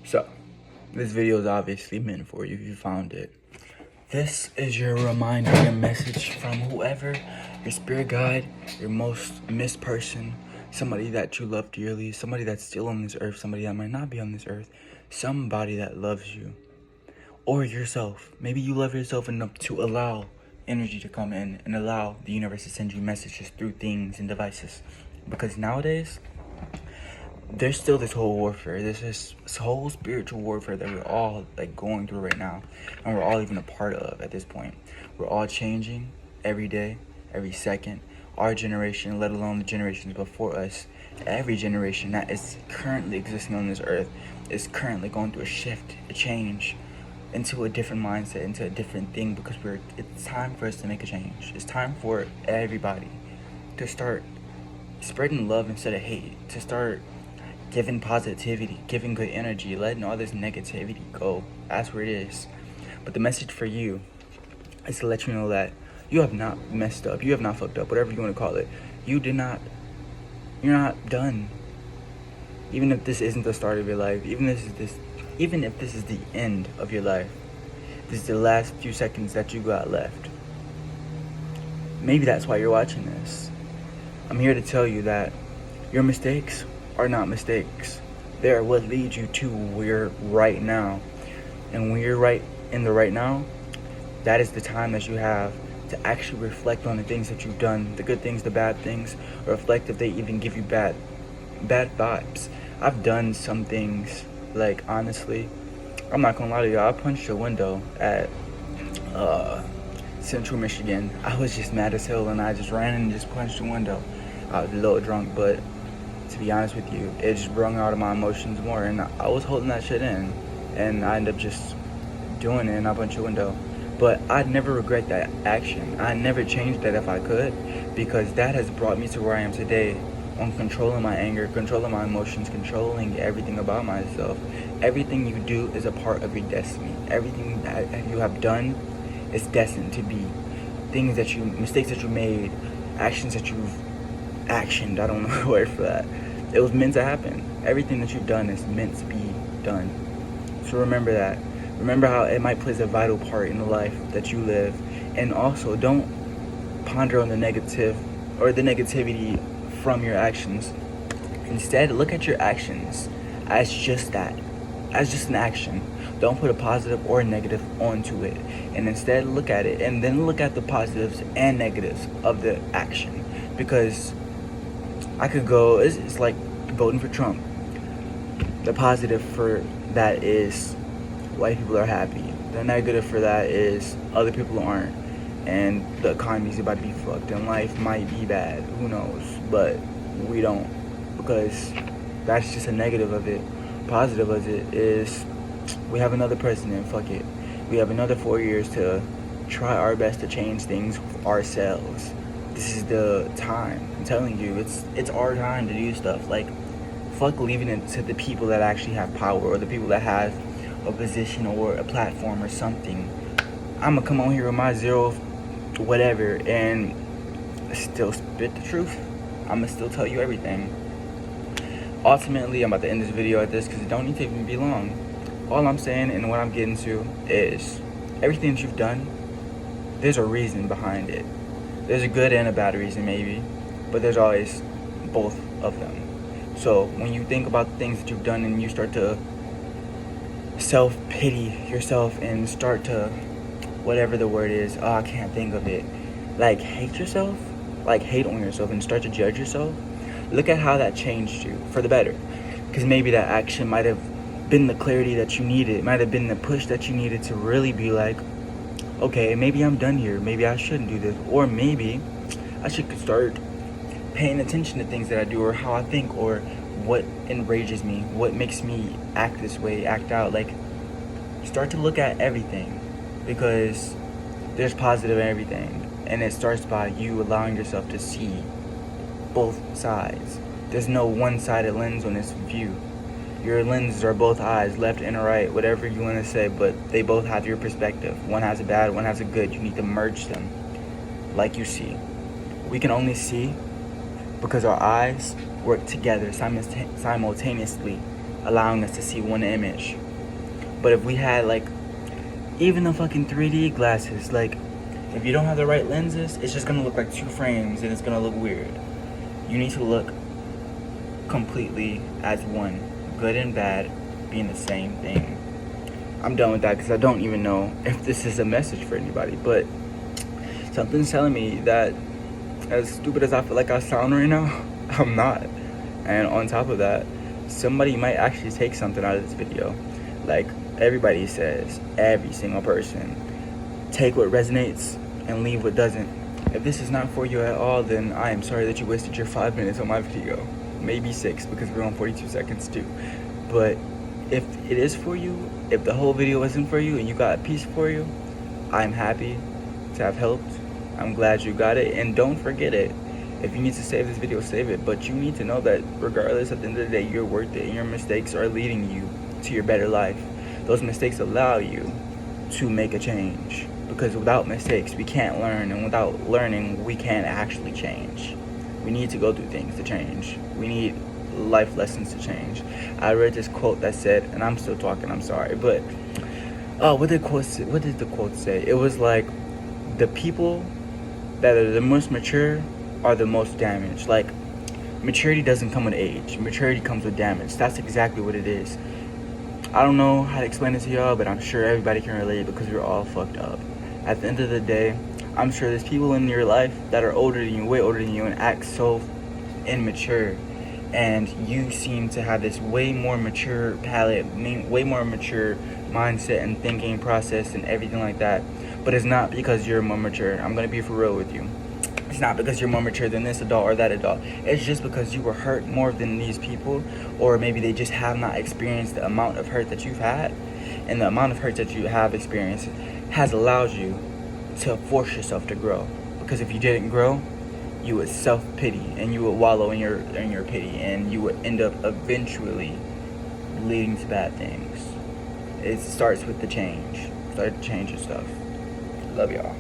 So, this video is obviously meant for you if you found it. This is your reminder, your message from whoever, your spirit guide, your most missed person, somebody that you love dearly, somebody that's still on this earth, somebody that might not be on this earth, somebody that loves you, or yourself. Maybe you love yourself enough to allow energy to come in and allow the universe to send you messages through things and devices. Because nowadays, there's still this whole warfare. There's this whole spiritual warfare that we're all like going through right now, and we're all even a part of at this point. We're all changing every day, every second. Our generation, let alone the generations before us, every generation that is currently existing on this earth is currently going through a shift, a change into a different mindset, into a different thing, because it's time for us to make a change. It's time for everybody to start spreading love instead of hate, to start giving positivity, giving good energy, letting all this negativity go. That's where it is. But the message for you is to let you know that you have not messed up. You have not fucked up, whatever you want to call it. You're not done. Even if this isn't the start of your life, even if this is the end of your life, this is the last few seconds that you got left. Maybe that's why you're watching this. I'm here to tell you that your mistakes are not mistakes. They are what leads you to where you're right now. And when you're right in the right now, that is the time that you have to actually reflect on the things that you've done, the good things, the bad things, reflect if they even give you bad vibes. I've done some things, like, honestly, I'm not gonna lie to you, I punched a window at Central Michigan. I was just mad as hell and I just ran and just punched the window. I was a little drunk, but to be honest with you, it just brought out of my emotions more, and I was holding that shit in, and I ended up just doing it, and I punched a window. But I'd never regret that action. I never changed that if I could, because that has brought me to where I am today, on controlling my anger, controlling my emotions, controlling everything about myself. Everything you do is a part of your destiny. Everything that you have done is destined to be. Mistakes that you made, actions that you've actioned, I don't know the word for that. It was meant to happen. Everything that you've done is meant to be done. So remember that. Remember how it might play a vital part in the life that you live. And also, don't ponder on the negative or the negativity from your actions. Instead, look at your actions as just that, as just an action. Don't put a positive or a negative onto it. And instead, look at it and then look at the positives and negatives of the action. Because I could go, it's like voting for Trump. The positive for that is white people are happy. The negative for that is other people aren't. And the economy's about to be fucked and life might be bad. Who knows? But we don't. Because that's just a negative of it. Positive of it is we have another president. Fuck it. We have another 4 years to try our best to change things ourselves. This is the time. I'm telling you, it's our time to do stuff. Like, fuck leaving it to the people that actually have power, or the people that have a position or a platform or something. I'm gonna come on here with my zero whatever and still spit the truth. I'm gonna still tell you everything. Ultimately, I'm about to end this video at this because it don't need to even be long. All I'm saying and what I'm getting to is everything that you've done, there's a reason behind it. There's a good and a bad reason, maybe, but there's always both of them. So when you think about the things that you've done and you start to self-pity yourself and start to, whatever the word is, I can't think of it, like hate yourself, like hate on yourself and start to judge yourself, look at how that changed you for the better. Because maybe that action might have been the clarity that you needed. It might have been the push that you needed to really be like, okay, maybe I'm done here. Maybe I shouldn't do this. Or maybe I should start paying attention to things that I do, or how I think, or what enrages me, what makes me act this way, act out. Like, start to look at everything, because there's positive in everything. And it starts by you allowing yourself to see both sides. There's no one-sided lens on this view. Your lenses are both eyes, left and right, whatever you want to say, but they both have your perspective. One has a bad, one has a good. You need to merge them like you see. We can only see because our eyes work together simultaneously allowing us to see one image. But if we had like even the fucking 3D glasses, like if you don't have the right lenses, it's just gonna look like two frames and it's gonna look weird. You need to look completely as one, good and bad being the same thing. I'm done with that because I don't even know if this is a message for anybody, but something's telling me that as stupid as I feel like I sound right now, I'm not. And on top of that, somebody might actually take something out of this video. Like everybody says, every single person, take what resonates and leave what doesn't. If this is not for you at all, then I am sorry that you wasted your 5 minutes on my video. Maybe 6 because we're on 42 seconds too. But if it is for you, if the whole video isn't for you and you got a piece for you, I'm happy to have helped. I'm glad you got it, and don't forget it. If you need to save this video, save it. But you need to know that regardless, at the end of the day, you're worth it, and your mistakes are leading you to your better life. Those mistakes allow you to make a change, because without mistakes, we can't learn, and without learning, we can't actually change. We need to go through things to change. We need life lessons to change. I read this quote that said, and I'm still talking, I'm sorry, but what did the quote say? It was like, the people that are the most mature are the most damaged. Like, maturity doesn't come with age. Maturity comes with damage. That's exactly what it is. I don't know how to explain it to y'all, but I'm sure everybody can relate because we're all fucked up. At the end of the day, I'm sure there's people in your life that are older than you, way older than you, and act so immature. And you seem to have this way more mature palate, way more mature mindset and thinking process and everything like that. But it's not because you're more mature. I'm going to be for real with you. It's not because you're more mature than this adult or that adult. It's just because you were hurt more than these people, or maybe they just have not experienced the amount of hurt that you've had. And the amount of hurt that you have experienced has allowed you to force yourself to grow. Because if you didn't grow, you would self-pity and you would wallow in your pity, and you would end up eventually leading to bad things. It starts with the change. Start to change your stuff. Love y'all.